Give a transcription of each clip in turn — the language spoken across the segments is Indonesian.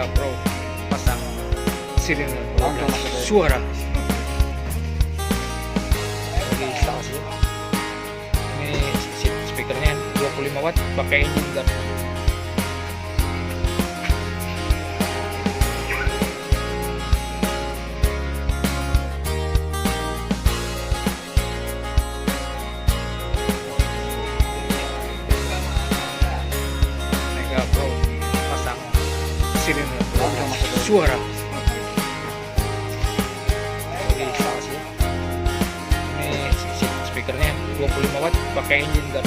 Mega Pro pasang sirine suara lagi installasi. Ini speakernya 25 watt pakai engine gun. Mega Pro pasang sirine suara lagi installasi. Ini speakernya 25 watt pakai engine gun.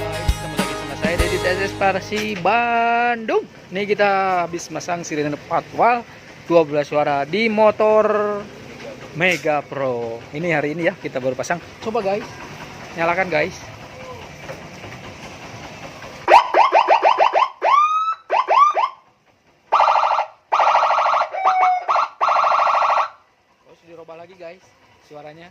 Guys, ketemu lagi sama saya dari TSS Parsi Bandung. Ini kita habis masang sirine 4 wall 12 suara di motor Mega Pro. Ini hari ini ya kita baru pasang. Coba guys, nyalakan guys. Terus dirubah lagi guys suaranya.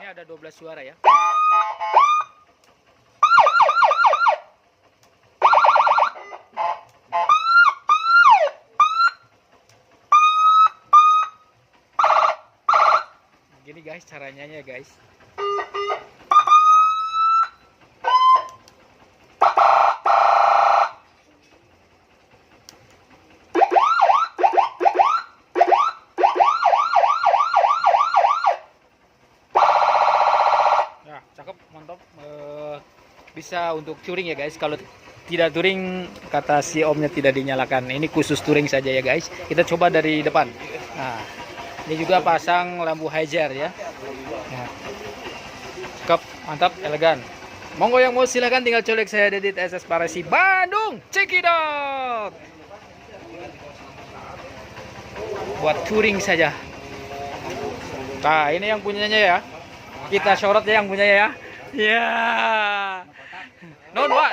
Ini ada 12 suara ya. Gini guys caranya ya guys. Nah, cakep, mantap. Bisa untuk touring ya guys. Kalau tidak touring, kata si omnya tidak dinyalakan. Ini khusus touring saja ya guys. Kita coba dari depan. Nah, ini juga pasang lampu hajar ya. Nah, cakep, mantap, elegan. Monggo yang mau silahkan tinggal colek saya di TSS Parsi Bandung. Check it out. Buat touring saja. Nah, ini yang punyanya ya. Kita sorot ya yang punyanya ya. Ya. Non wa.